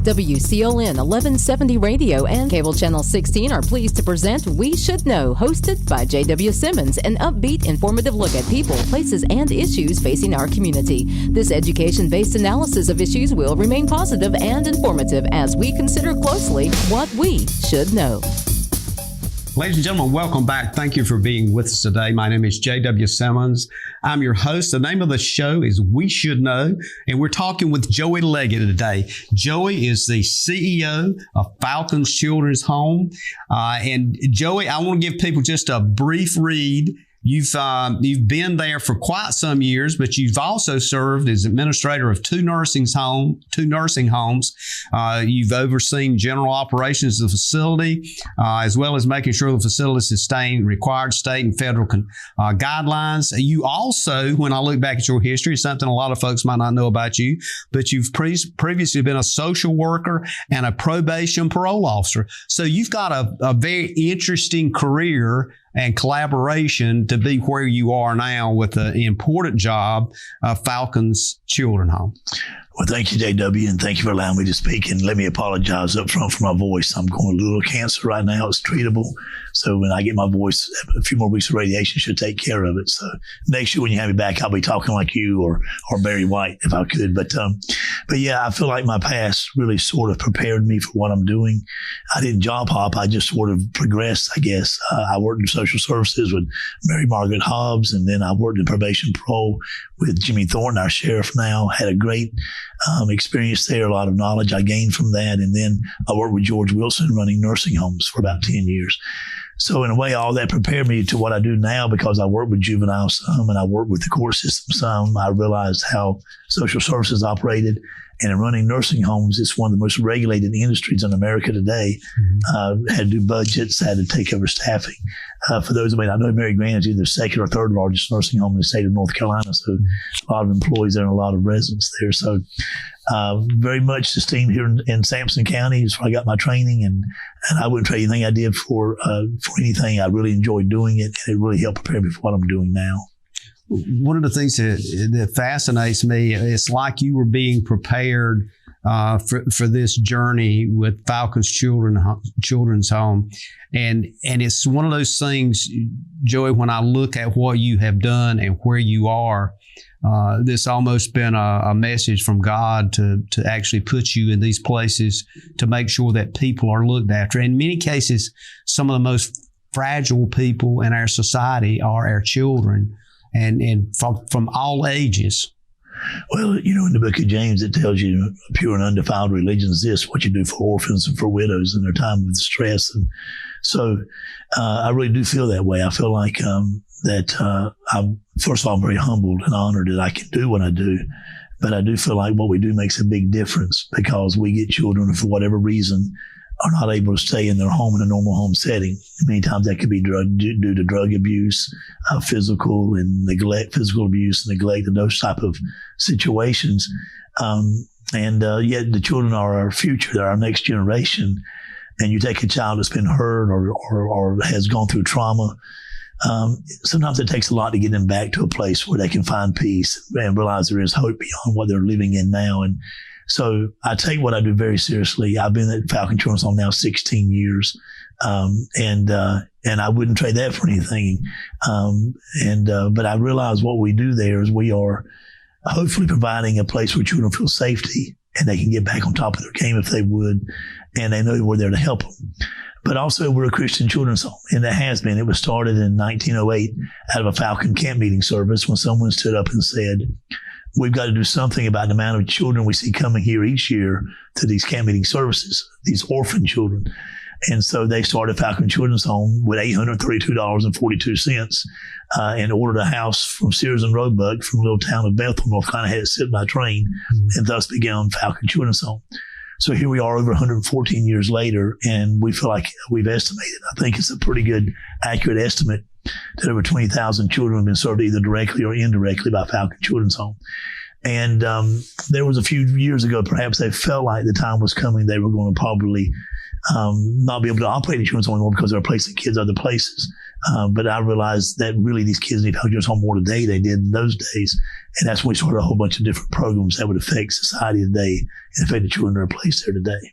WCLN 1170 Radio and Cable Channel 16 are pleased to present We Should Know, hosted by J.W. Simmons, an upbeat, informative look at people, places, and issues facing our community. This education-based analysis of issues will remain positive and informative as we consider closely what we should know. Ladies and gentlemen, welcome back. Thank you for being with us today. My name is J.W. Simmons. I'm your host. The name of the show is We Should Know, and we're talking with Joey Leggett today. Joey is the CEO of Falcon's Children's Home. And Joey, I want to give people just a brief read. You've been there for quite some years, but you've also served as administrator of two nursing homes. You've overseen general operations of the facility, as well as making sure the facility sustained required state and federal guidelines. You also, when I look back at your history, something a lot of folks might not know about you, but you've previously been a social worker and a probation parole officer. So you've got a very interesting career and collaboration to be where you are now with the important job of Falcon's Children's Home. Well, thank you, JW, and thank you for allowing me to speak. And let me apologize up front for my voice. I'm going through a little cancer right now. It's treatable. So when I get my voice, a few more weeks of radiation should take care of it. So next year when you have me back, I'll be talking like you or Barry White if I could. But yeah, I feel like my past really sort of prepared me for what I'm doing. I didn't job hop. I just sort of progressed, I guess. I worked in social services with Mary Margaret Hobbs, and then I worked in probation parole with Jimmy Thornton, our sheriff now. Had a great experience there, a lot of knowledge I gained from that. And then I worked with George Wilson running nursing homes for about 10 years. So in a way, all that prepared me to what I do now because I work with juveniles some and I work with the court system some. I realized how social services operated. And in running nursing homes, it's one of the most regulated industries in America today. Had to do budgets, had to take over staffing. For those who may not know, Mary Grant is either the second or third largest nursing home in the state of North Carolina. So a lot of employees there and a lot of residents there. So very much esteemed here in Sampson County is where I got my training. And I wouldn't trade anything I did for anything. I really enjoyed doing it. And it really helped prepare me for what I'm doing now. One of the things that fascinates me, it's like you were being prepared for this journey with Falcon's Children's Home. And it's one of those things, Joey, when I look at what you have done and where you are, this almost been a message from God to actually put you in these places to make sure that people are looked after. In many cases, some of the most fragile people in our society are our children. And from all ages. Well, you know, in the book of James, it tells you pure and undefiled religion is this, what you do for orphans and for widows in their time of distress. And so I really do feel that way. I feel like that I'm, first of all, I'm very humbled and honored that I can do what I do. But I do feel like what we do makes a big difference because we get children for whatever reason are not able to stay in their home in a normal home setting. Many times that could be due to drug abuse, physical abuse, neglect, and those type of situations. Yet the children are our future. They're our next generation. And you take a child that's been hurt or has gone through trauma. Sometimes it takes a lot to get them back to a place where they can find peace and realize there is hope beyond what they're living in now. And so I take what I do very seriously. I've been at Falcon Children's Home now 16 years. And I wouldn't trade that for anything. But I realize what we do there is we are hopefully providing a place where children feel safety and they can get back on top of their game if they would. And they know we're there to help them. But also we're a Christian children's home. And that has been. It was started in 1908 out of a Falcon camp meeting service when someone stood up and said, we've got to do something about the amount of children we see coming here each year to these camp meeting services, these orphan children. And so they started Falcon Children's Home with $832.42 and ordered a house from Sears and Roebuck from the little town of Bethel, North Carolina, had it sit by train, and thus began Falcon Children's Home. So here we are over 114 years later, and we feel like we've estimated. I think it's a pretty good, accurate estimate that over 20,000 children have been served either directly or indirectly by Falcon Children's Home. And there was a few years ago, perhaps they felt like the time was coming. They were going to probably not be able to operate a children's home anymore because they were placing kids other places. But I realized that really these kids need Falcon Children's Home more today than they did in those days. And that's when we started a whole bunch of different programs that would affect society today and affect the children that are placed there today.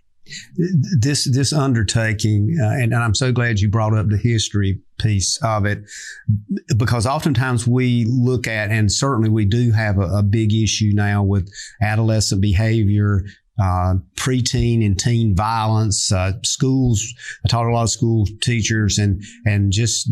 This undertaking, and I'm so glad you brought up the history piece of it, because oftentimes we look at, and certainly we do have a big issue now with adolescent behavior, preteen and teen violence, schools. I taught a lot of school teachers, and just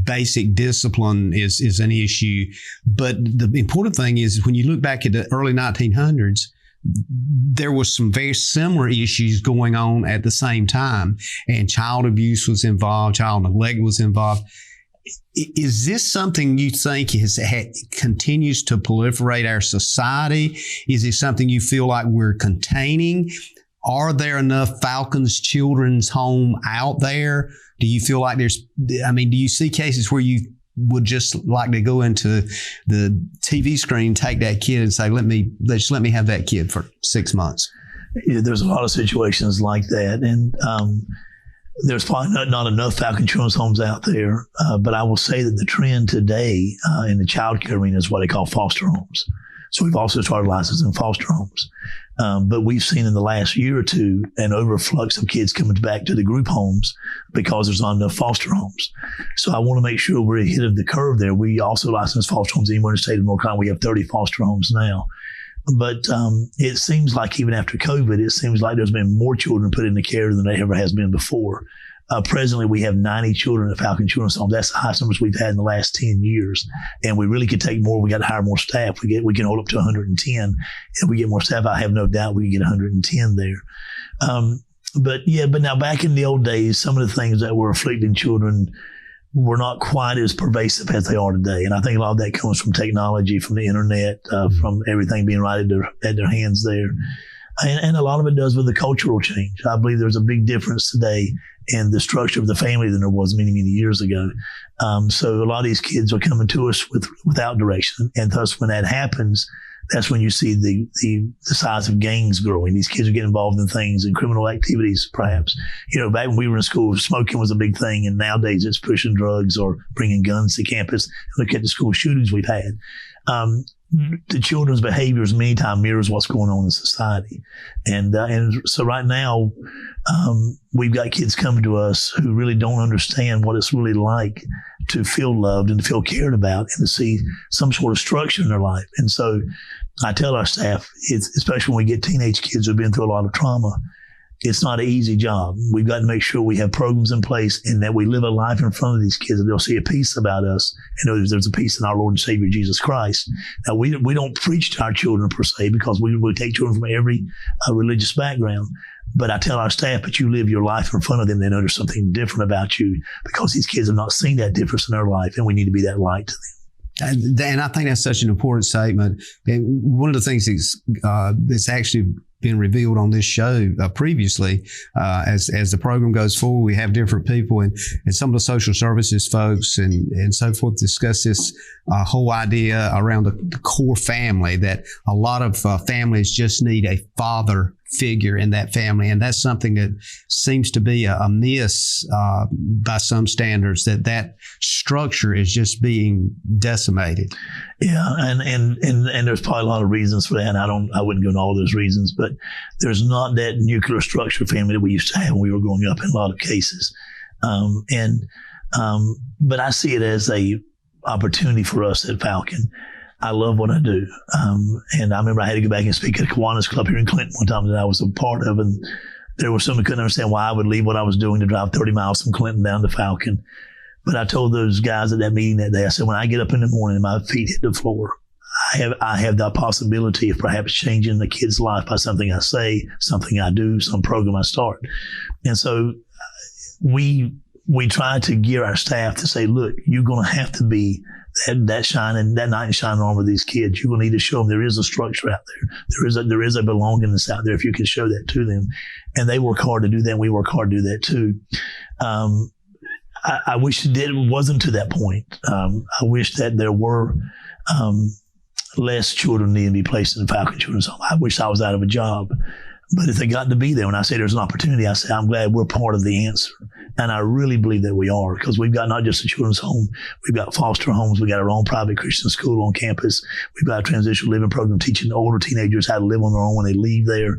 basic discipline is an issue. But the important thing is when you look back at the early 1900s, there was some very similar issues going on at the same time, and child abuse was involved, child neglect was involved. Is this something you think continues to proliferate our society? Is it something you feel like we're containing? Are there enough Falcons Children's Home out there? Do you feel like do you see cases where you would just like to go into the TV screen, take that kid and say, let me have that kid for 6 months? Yeah, there's a lot of situations like that. And there's probably not enough Falcon Children's Homes out there. But I will say that the trend today in the child care arena is what they call foster homes. So we've also started licensing foster homes. But we've seen in the last year or two an overflux of kids coming back to the group homes because there's not enough foster homes. So I want to make sure we're ahead of the curve there. We also license foster homes anywhere in the state of North Carolina. We have 30 foster homes now. But it seems like even after COVID, it seems like there's been more children put into care than there ever has been before. Presently, we have 90 children at Falcon Children's Home. That's the highest numbers we've had in the last 10 years. And we really could take more. We got to hire more staff. We can hold up to 110. If we get more staff, I have no doubt we can get 110 there. But now back in the old days, some of the things that were afflicting children were not quite as pervasive as they are today. And I think a lot of that comes from technology, from the internet, from everything being right at their hands there. And a lot of it does with the cultural change. I believe there's a big difference today in the structure of the family than there was many, many years ago. So a lot of these kids are coming to us without direction. And thus, when that happens, that's when you see the size of gangs growing. These kids are getting involved in things and criminal activities, perhaps. Back when we were in school, smoking was a big thing. And nowadays it's pushing drugs or bringing guns to campus. Look at the school shootings we've had. The children's behaviors many times mirrors what's going on in society. And so right now, we've got kids coming to us who really don't understand what it's really like to feel loved and to feel cared about and to see some sort of structure in their life. And so I tell our staff, especially when we get teenage kids who've been through a lot of trauma, it's not an easy job. We've got to make sure we have programs in place and that we live a life in front of these kids and they'll see a piece about us and know there's a piece in our Lord and Savior, Jesus Christ. Now, we don't preach to our children per se because we take children from every religious background. But I tell our staff, but you live your life in front of them, they know there's something different about you because these kids have not seen that difference in their life and we need to be that light to them. And I think that's such an important statement. And one of the things that's actually been revealed on this show previously, as the program goes forward, we have different people and some of the social services folks and so forth discuss this whole idea around the core family, that a lot of families just need a father figure in that family. And that's something that seems to be a miss by some standards, that structure is just being decimated. Yeah. And there's probably a lot of reasons for that. And I wouldn't go into all those reasons, but there's not that nuclear structure family that we used to have when we were growing up in a lot of cases. But I see it as a opportunity for us at Falcon. I love what I do. And I remember I had to go back and speak at a Kiwanis Club here in Clinton one time that I was a part of. And there was someone who couldn't understand why I would leave what I was doing to drive 30 miles from Clinton down to Falcon. But I told those guys at that meeting that day, I said, when I get up in the morning and my feet hit the floor, I have that possibility of perhaps changing the kid's life by something I say, something I do, some program I start. And so we try to gear our staff to say, look, you're going to have to be that knight in shining armor of these kids. You're going to need to show them there is a structure out there. There is a belongingness out there if you can show that to them. And they work hard to do that. And we work hard to do that too. I wish it wasn't to that point. I wish that there were less children needing to be placed in Falcon Children's Home. I wish I was out of a job. But if they got to be there, when I say there's an opportunity, I say I'm glad we're part of the answer. And I really believe that we are, because we've got not just a children's home, we've got foster homes, we've got our own private Christian school on campus, we've got a transitional living program teaching older teenagers how to live on their own when they leave there.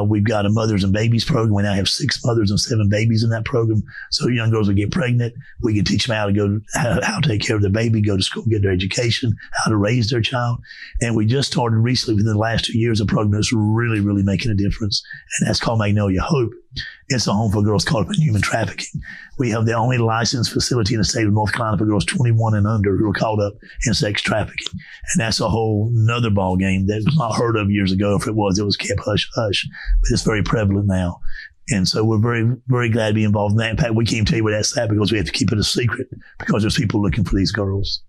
We've got a mothers and babies program. We now have 6 mothers and 7 babies in that program. So young girls will get pregnant. We can teach them how to take care of their baby, go to school, get their education, how to raise their child. And we just started recently, within the last 2 years, a program that's really, really making a difference. And that's called Magnolia Hope. It's a home for girls caught up in human trafficking. We have the only licensed facility in the state of North Carolina for girls 21 and under who are caught up in sex trafficking. And that's a whole nother ball game that was not heard of years ago. If it was kept hush hush. But it's very prevalent now. And so we're very, very glad to be involved in that. In fact, we can't tell you where that's at because we have to keep it a secret because there's people looking for these girls.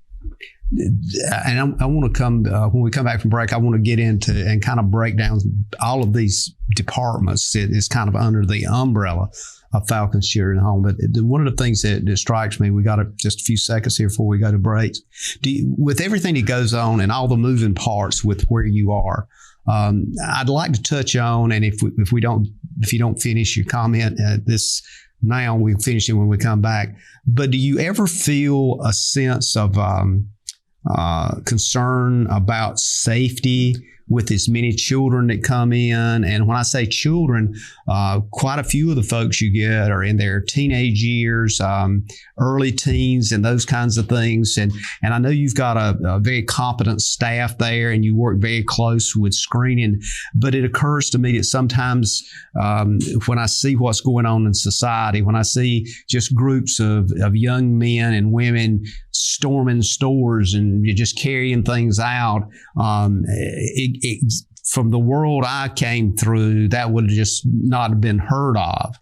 And I want to come, when we come back from break, I want to get into and kind of break down all of these departments. It's kind of under the umbrella of Falcon's Children's Home. But one of the things that strikes me, we got just a few seconds here before we go to breaks. With everything that goes on and all the moving parts with where you are, I'd like to touch on, and if you don't finish your comment this now, we'll finish it when we come back. But do you ever feel a sense of concern about safety with as many children that come in? And when I say children, quite a few of the folks you get are in their teenage years, early teens, and those kinds of things. And I know you've got a very competent staff there, and you work very close with screening. But it occurs to me that sometimes when I see what's going on in society, when I see just groups of young men and women storming stores and you're just carrying things out, from the world I came through, that would have just not have been heard of.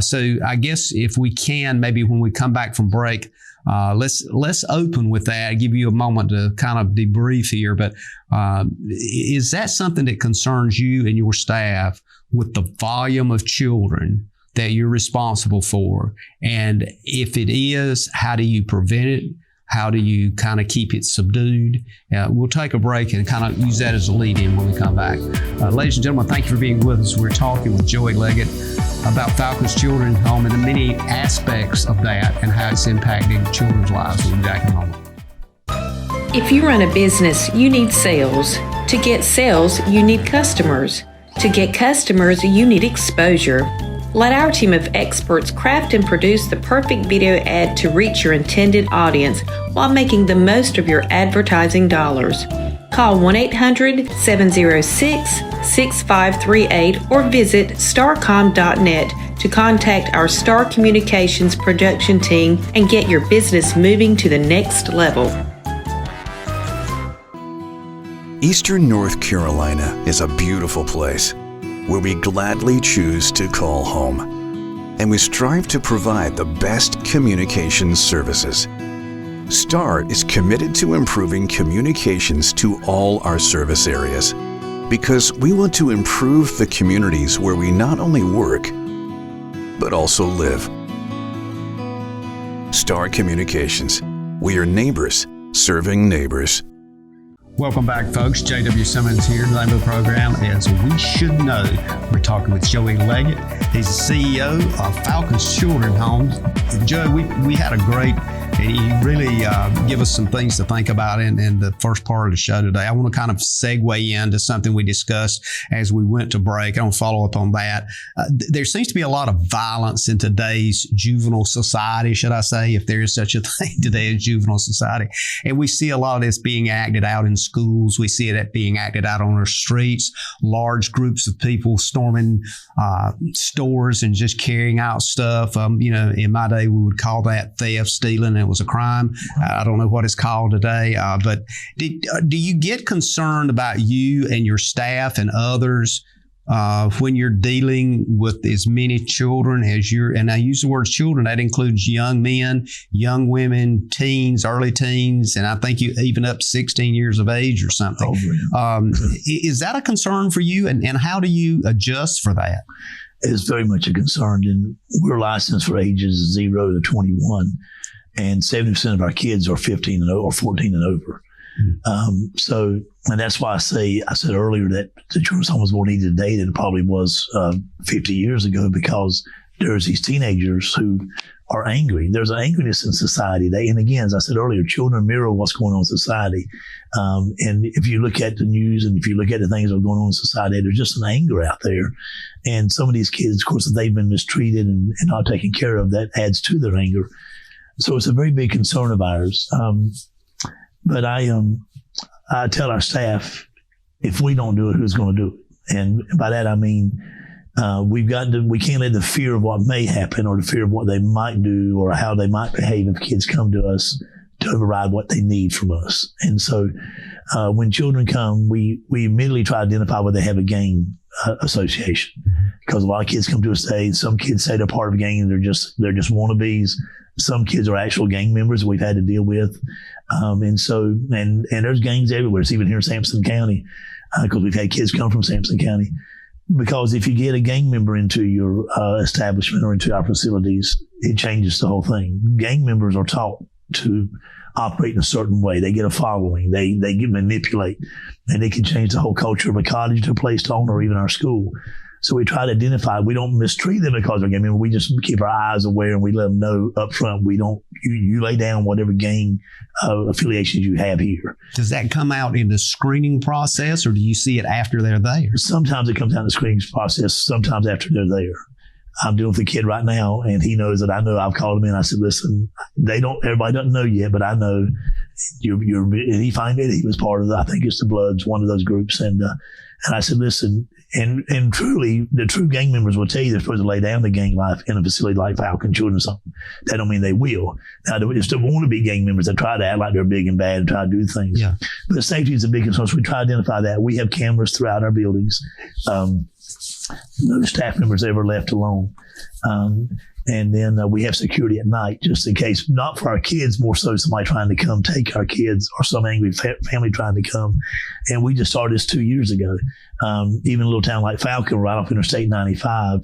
So I guess if we can, maybe when we come back from break, let's open with that, give you a moment to kind of debrief here. But is that something that concerns you and your staff with the volume of children that you're responsible for? And if it is, how do you prevent it? How do you kind of keep it subdued? We'll take a break and kind of use that as a lead-in when we come back. Ladies and gentlemen, thank you for being with us. We're talking with Joey Leggett about Falcon's Children's Home and the many aspects of that and how it's impacting children's lives. We'll be back in a moment. If you run a business, you need sales. To get sales, you need customers. To get customers, you need exposure. Let our team of experts craft and produce the perfect video ad to reach your intended audience while making the most of your advertising dollars. Call 1-800-706-6538 or visit starcom.net to contact our Star Communications production team and get your business moving to the next level. Eastern North Carolina is a beautiful place where we gladly choose to call home, and we strive to provide the best communications services. STAR is committed to improving communications to all our service areas because we want to improve the communities where we not only work, but also live. STAR Communications. We are neighbors serving neighbors. Welcome back, folks. J.W. Simmons here. The name of the program is We Should Know. We're talking with Joey Leggett. He's the CEO of Falcon's Children's Home. Joe, we had a great, and you really give us some things to think about in the first part of the show today. I want to kind of segue into something we discussed as we went to break. I want to follow up on that. There seems to be a lot of violence in today's juvenile society, should I say, if there is such a thing today as juvenile society. And we see a lot of this being acted out in schools. We see it being acted out on our streets, large groups of people storming stores and just carrying out stuff. In my day, we would call that theft, stealing. It was a crime. I don't know what it's called today. But do you get concerned about you and your staff and others when you're dealing with as many children as and I use the word children, that includes young men, young women, teens, early teens, and I think you even up to 16 years of age or something. Is that a concern for you, and how do you adjust for that? It's very much a concern, and we're licensed for ages 0 to 21, and 70% of our kids are 15 and or 14 and over. And that's why I said earlier that the children's home is more needed today than it probably was 50 years ago, because there's these teenagers who are angry. There's an angriness in society. And again, as I said earlier, children mirror what's going on in society. And if you look at the news and if you look at the things that are going on in society, there's just an anger out there. And some of these kids, of course, if they've been mistreated and not taken care of, that adds to their anger. So it's a very big concern of ours. But I tell our staff, if we don't do it, who's going to do it? And by that, I mean, we can't let the fear of what may happen or the fear of what they might do or how they might behave if kids come to us to override what they need from us. And so when children come, we immediately try to identify whether they have a gang association, because a lot of kids come to us today. Some kids say they're part of a gang and they're just wannabes. Some kids are actual gang members we've had to deal with. And there's gangs everywhere. It's even here in Sampson County, because we've had kids come from Sampson County. Because if you get a gang member into your establishment or into our facilities, it changes the whole thing. Gang members are taught to operate in a certain way. They get a following. They get manipulate, and they can change the whole culture of a cottage to a place to own or even our school. So we try to identify. We don't mistreat them because they're gang members. We just keep our eyes aware and we let them know up front. We don't. You lay down whatever gang affiliations you have here. Does that come out in the screening process, or do you see it after they're there? Sometimes it comes out in the screening process. Sometimes after they're there. I'm dealing with a kid right now, and he knows that I know. I've called him in. I said, "Listen, everybody doesn't know yet, but I know you're." And he finds that he was part of I think it's the Bloods, one of those groups, and I said, "Listen." And truly, the true gang members will tell you they're supposed to lay down the gang life in a facility like Falcon Children or something. That don't mean they will. Now, there still want to be gang members that try to act like they're big and bad and try to do things. Yeah. But safety is a big concern, so we try to identify that. We have cameras throughout our buildings. No staff members ever left alone. And then we have security at night just in case, not for our kids, more so somebody trying to come take our kids or some angry family trying to come. And we just started this 2 years ago. Even a little town like Falcon, right off Interstate 95.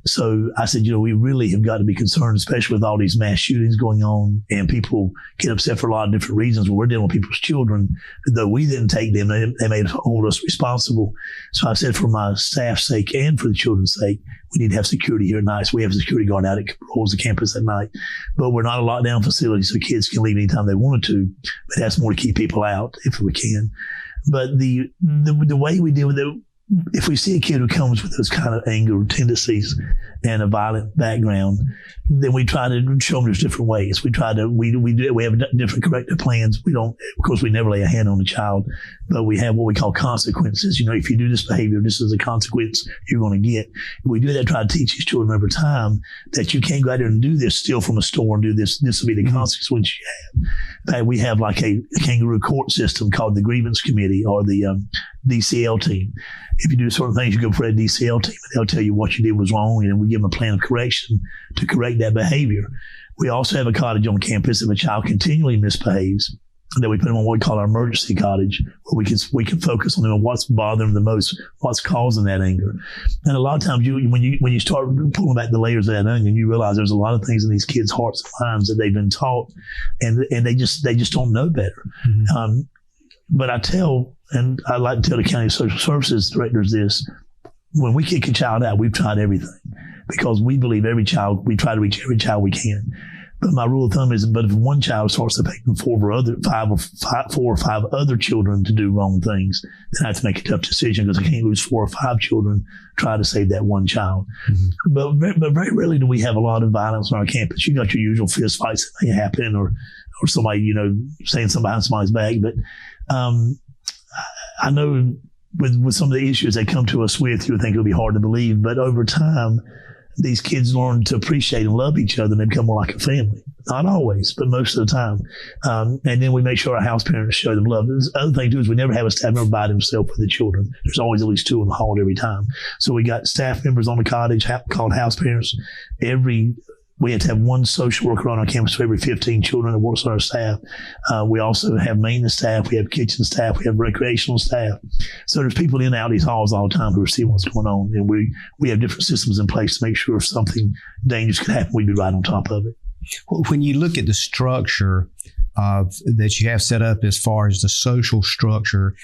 So I said, we really have got to be concerned, especially with all these mass shootings going on, and people get upset for a lot of different reasons. We're dealing with people's children. Though we didn't take them, they may hold us responsible. So I said, for my staff's sake and for the children's sake, we need to have security here at night. So we have a security guard out at the campus at night. But we're not a lockdown facility, so kids can leave anytime they wanted to. But that's more to keep people out if we can. But the way we deal with it, if we see a kid who comes with those kind of anger tendencies and a violent background, then we try to show them there's different ways. We try to, we have different corrective plans. We don't, of course, we never lay a hand on the child, but we have what we call consequences. If you do this behavior, this is a consequence you're going to get. We do that, try to teach these children over time that you can't go out there and do this, steal from a store and do this. This will be the consequence you have. In fact, we have like a kangaroo court system called the grievance committee or the DCL team. If you do certain things, you go for a DCL team, and they'll tell you what you did was wrong, and we give them a plan of correction to correct that behavior. We also have a cottage on campus if a child continually misbehaves, that we put them on what we call our emergency cottage, where we can focus on them and what's bothering them the most, what's causing that anger. And a lot of times, when you start pulling back the layers of that onion, you realize there's a lot of things in these kids' hearts and minds that they've been taught, and they just don't know better. Mm-hmm. But I tell, and I like to tell the county social services directors this: when we kick a child out, we've tried everything, because we believe we try to reach every child we can. But my rule of thumb is, but if one child starts to pick 4 or 5 other children to do wrong things, then I have to make a tough decision, because I can't lose 4 or 5 children trying to save that one child. Mm-hmm. But very rarely do we have a lot of violence on our campus. You got your usual fist fights that may happen, or somebody, saying something behind somebody's back. But I know with some of the issues they come to us with, you would think it would be hard to believe, but over time, these kids learn to appreciate and love each other, and they become more like a family. Not always, but most of the time. And then we make sure our house parents show them love. The other thing, too, is we never have a staff member by themselves with the children. There's always at least 2 in the hall every time. So we got staff members on the cottage called house parents. We have to have one social worker on our campus for every 15 children that works on our staff. We also have maintenance staff. We have kitchen staff. We have recreational staff. So there's people in and out of these halls all the time who are seeing what's going on. And we have different systems in place to make sure if something dangerous could happen, we'd be right on top of it. When you look at the structure that you have set up as far as the social structure,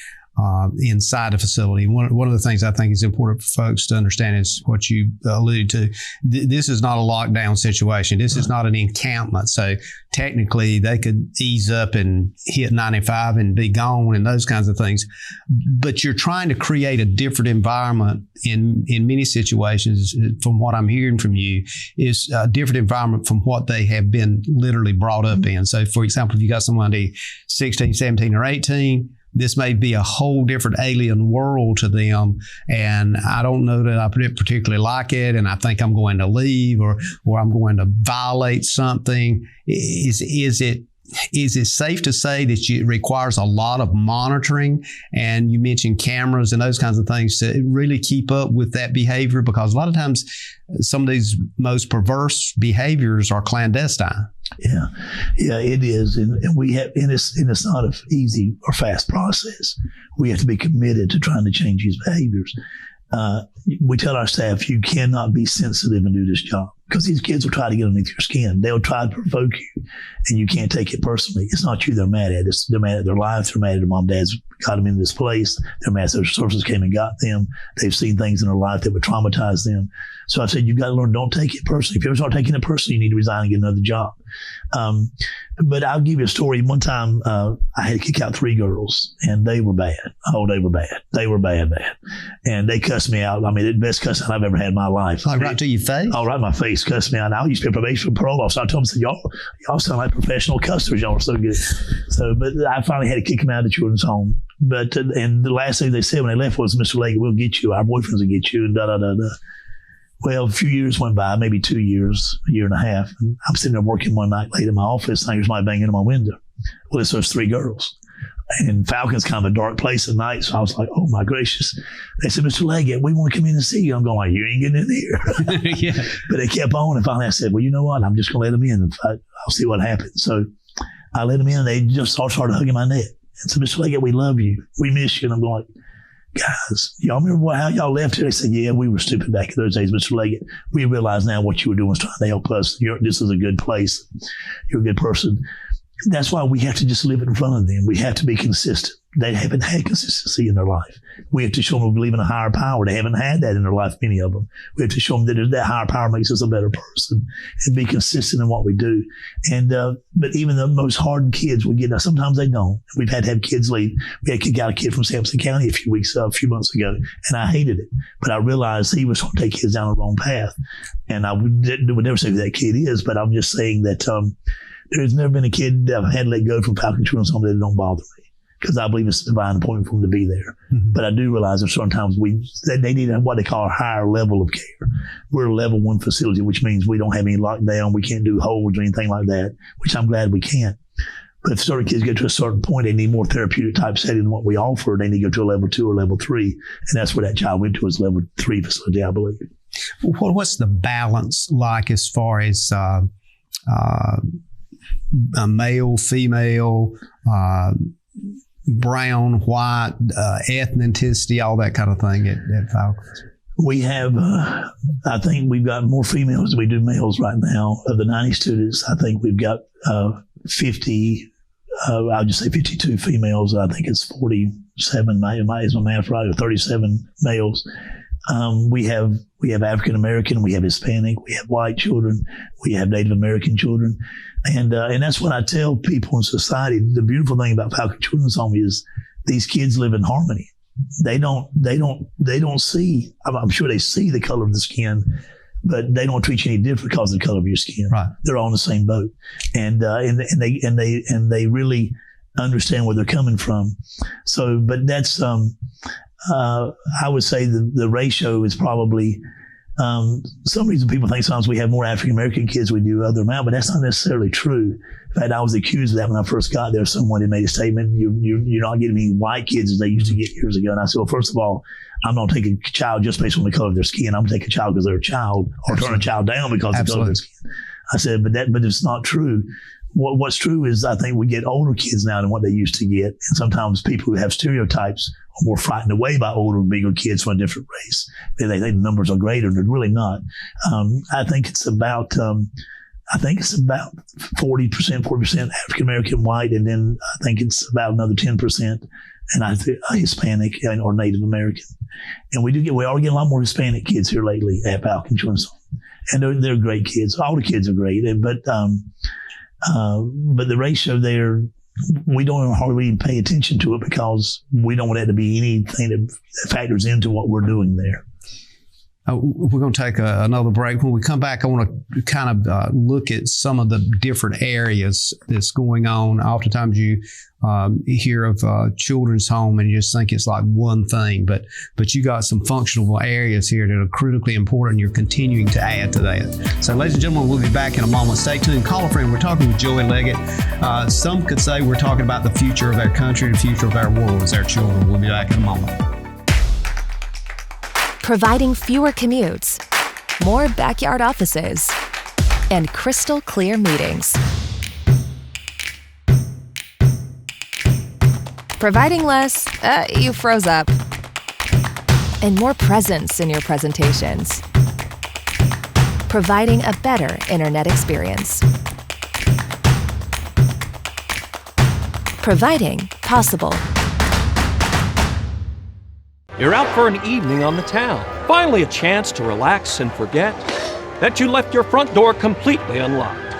inside the facility. One of the things I think is important for folks to understand is what you alluded to. This is not a lockdown situation. This is not an encampment. So technically they could ease up and hit 95 and be gone and those kinds of things. But you're trying to create a different environment in many situations, from what I'm hearing from you, is a different environment from what they have been literally brought up in. So for example, if you got someone 16, 17, or 18, this may be a whole different alien world to them. And I don't know that I particularly like it. And I think I'm going to leave or I'm going to violate something. Is it safe to say that it requires a lot of monitoring? And you mentioned cameras and those kinds of things to really keep up with that behavior, because a lot of times some of these most perverse behaviors are clandestine. Yeah, it is, and we have, and it's not an easy or fast process. We have to be committed to trying to change these behaviors. We tell our staff, you cannot be sensitive and do this job, because these kids will try to get underneath your skin. They'll try to provoke you, and you can't take it personally. It's not you they're mad at. They're mad at their life. They're mad at their mom and dad's got them in this place. They're mad at their sources came and got them. They've seen things in their life that would traumatize them. So I said, you've got to learn, don't take it personally. If you ever start taking it personally, you need to resign and get another job. But I'll give you a story. One time, I had to kick out 3 girls, and they were bad. Oh, they were bad. They were bad. And they cussed me out. I mean, the best cussing I've ever had in my life. Like right to your face? Oh, right in my face, cussed me out. I used to be a probation parole officer. I told them, y'all sound like professional cussers. Y'all are so good. But I finally had to kick them out of the children's home. But, and the last thing they said when they left was, Mr. Leggett, we'll get you. Our boyfriends will get you, and da-da-da-da. Well, a few years went by, maybe 2 years, a year and a half. And I'm sitting there working one night late in my office, and I hear somebody banging on my window. Well, it's those 3 girls. And Falcon's kind of a dark place at night, so I was like, oh, my gracious. They said, Mr. Leggett, we want to come in and see you. I'm going like, you ain't getting in here. Yeah. But they kept on, and finally I said, well, you know what? I'm just going to let them in, and I'll see what happens. So I let them in, and they just all started hugging my neck. And said, Mr. Leggett, we love you. We miss you. And I'm going like, guys, y'all remember how y'all left here? They said, yeah, we were stupid back in those days, Mr. Leggett. We realize now what you were doing was trying to help us. This is a good place. You're a good person. That's why we have to just live it in front of them. We have to be consistent. They haven't had consistency in their life. We have to show them we believe in a higher power. They haven't had that in their life, many of them. We have to show them that higher power makes us a better person, and be consistent in what we do. And but even the most hardened kids will get, now sometimes they don't. We've had to have kids leave. We had to kick out a kid from Sampson County a few months ago, and I hated it. But I realized he was going to take kids down the wrong path. And I would never say who that kid is, but I'm just saying that there's never been a kid that I've had to let go from Falcon Children's Home that don't bother me, because I believe it's a divine appointment for them to be there. Mm-hmm. But I do realize that sometimes they need what they call a higher level of care. We're a level 1 facility, which means we don't have any lockdown. We can't do holds or anything like that, which I'm glad we can't. But if certain kids get to a certain point, they need more therapeutic type setting than what we offer. They need to go to a level 2 or level 3. And that's where that child went to, is level 3 facility, I believe. What's the balance like as far as a male, female, brown, white, ethnicity, all that kind of thing at Falcons? We have, I think we've got more females than we do males right now. Of the 90 students, I think we've got 50, I'll just say 52 females. I think it's 47, is my math right, or 37 males. We have African American, we have Hispanic, we have white children, we have Native American children, and that's what I tell people in society. The beautiful thing about Falcon Children's Home is these kids live in harmony. They don't see. I'm sure they see the color of the skin, but they don't treat you any different because of the color of your skin. Right. They're all in the same boat, and they really understand where they're coming from. So, but that's I would say the ratio is probably, some reason people think sometimes we have more African-American kids we do other amount, but that's not necessarily true. In fact, I was accused of that when I first got there. Someone had made a statement, you're not getting any white kids as they used to get years ago. And I said, well, first of all, I'm not taking a child just based on the color of their skin. I'm going to take a child because they're a child, or turn a child down because of the color of their skin. I said, but it's not true. What's true is I think we get older kids now than what they used to get. And sometimes people who have stereotypes are more frightened away by older, bigger kids from a different race. They think the numbers are greater, and they're really not. I think it's about 40% African-American white, and then I think it's about another 10% and I think Hispanic or Native American. And we are getting a lot more Hispanic kids here lately at Falcon Children's Home. And they're great kids. All the kids are great. But the ratio there, we don't hardly even pay attention to it because we don't want that to be anything that factors into what we're doing there. We're going to take another break. When we come back, I want to kind of look at some of the different areas that's going on. Oftentimes you hear of children's home and you just think it's like one thing, but you got some functional areas here that are critically important. You're continuing to add to that. So, ladies and gentlemen, we'll be back in a moment. Stay tuned. Call a friend. We're talking with Joey Leggett. Some could say we're talking about the future of our country, the future of our world as our children. We'll be back in a moment. Providing fewer commutes, more backyard offices, and crystal clear meetings. Providing less, you froze up, and more presence in your presentations. Providing a better internet experience. Providing possible. You're out for an evening on the town. Finally a chance to relax and forget that you left your front door completely unlocked.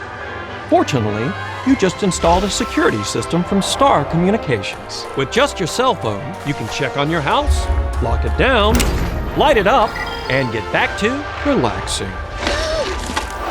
Fortunately, you just installed a security system from Star Communications. With just your cell phone, you can check on your house, lock it down, light it up, and get back to relaxing.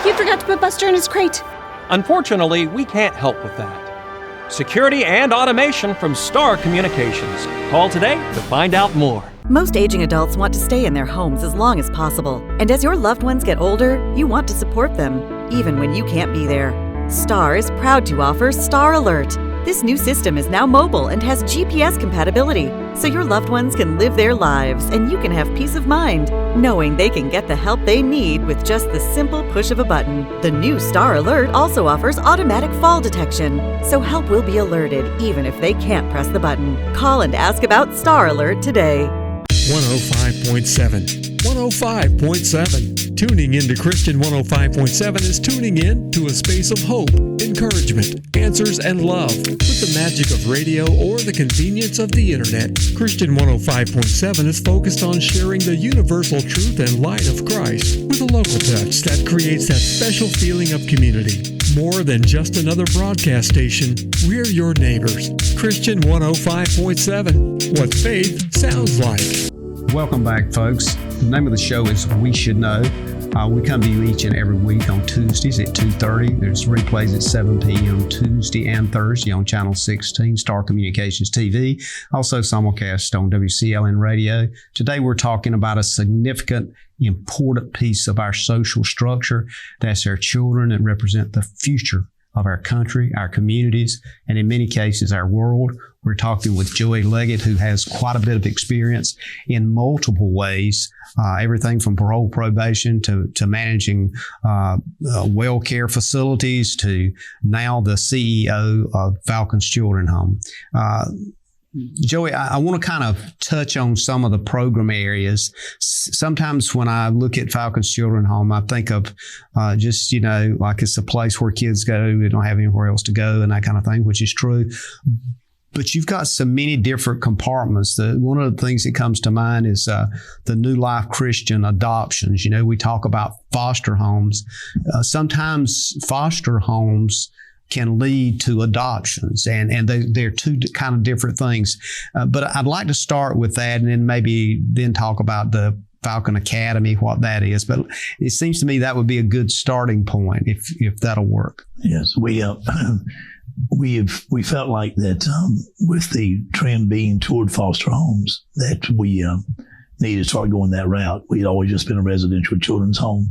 You forgot to put Buster in his crate. Unfortunately, we can't help with that. Security and automation from Star Communications. Call today to find out more. Most aging adults want to stay in their homes as long as possible. And as your loved ones get older, you want to support them, even when you can't be there. Star is proud to offer Star Alert. This new system is now mobile and has GPS compatibility, so your loved ones can live their lives and you can have peace of mind, knowing they can get the help they need with just the simple push of a button. The new Star Alert also offers automatic fall detection, so help will be alerted even if they can't press the button. Call and ask about Star Alert today. 105.7. 105.7. Tuning in to Christian 105.7 is tuning in to a space of hope, encouragement, answers, and love. With the magic of radio or the convenience of the internet, Christian 105.7 is focused on sharing the universal truth and light of Christ with a local touch that creates that special feeling of community. More than just another broadcast station, we're your neighbors. Christian 105.7. What faith sounds like. Welcome back, folks. The name of the show is We Should Know. We come to you each and every week on Tuesdays at 2:30. There's replays at 7 p.m. Tuesday and Thursday on Channel 16, Star Communications TV. Also simulcast on WCLN Radio. Today we're talking about a significant, important piece of our social structure. That's our children that represent the future of our country, our communities, and in many cases, our world. We're talking with Joey Leggett, who has quite a bit of experience in multiple ways, everything from parole probation to managing well care facilities to now the CEO of Falcon's Children's Home. Joey, I want to kind of touch on some of the program areas. Sometimes when I look at Falcon's Children's Home, I think of just, like it's a place where kids go, they don't have anywhere else to go and that kind of thing, which is true. But you've got so many different compartments. One of the things that comes to mind is the New Life Christian adoptions. We talk about foster homes. Sometimes foster homes can lead to adoptions, and they're two kind of different things. But I'd like to start with that and then maybe talk about the Falcon Academy, what that is. But it seems to me that would be a good starting point if that'll work. Yes, we felt like that with the trend being toward foster homes that we needed to start going that route. We'd always just been a residential children's home.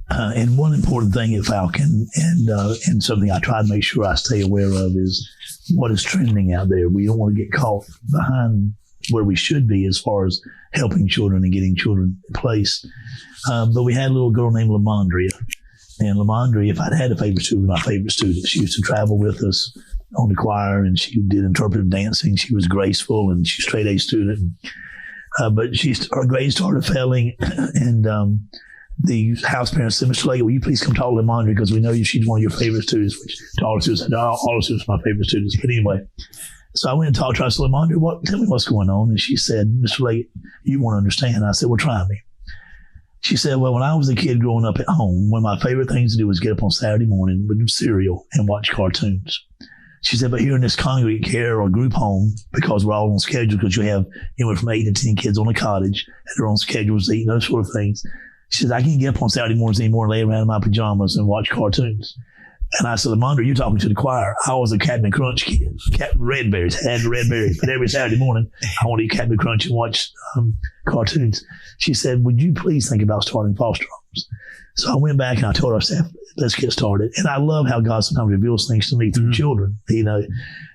And one important thing at Falcon, and something I try to make sure I stay aware of, is what is trending out there. We don't want to get caught behind where we should be as far as helping children and getting children in place. But we had a little girl named Lamondria. And Lamondria, if I'd had a favorite student, my favorite student, she used to travel with us on the choir, and she did interpretive dancing. She was graceful, and she's a straight A student. But her grades started failing, and the house parents said, "Mr. Leggett, will you please come talk to Lamondria, because we know she's one of your favorite students," which to all the students, all the students are my favorite students. But anyway, So I went and talked to her. I said, Lamondre, tell me what's going on. And she said, Mr. Leggett, you won't understand. I said, well, try me. She said, well, when I was a kid growing up at home, one of my favorite things to do was get up on Saturday morning with cereal and watch cartoons. She said, but here in this congregate care or group home, because we're all on schedule, because you have anywhere from 8 to 10 kids on a cottage and they're on schedules to eat, those sort of things. She said, I can't get up on Saturday mornings anymore and lay around in my pajamas and watch cartoons. And I said, Lamondre, you're talking to the choir. I was a Captain Crunch kid. Captain Red Berries, had the Red Berries. But every Saturday morning, I want to eat Captain Crunch and watch cartoons. She said, would you please think about starting foster homes? So I went back and I told our staff, let's get started. And I love how God sometimes reveals things to me through children, you know.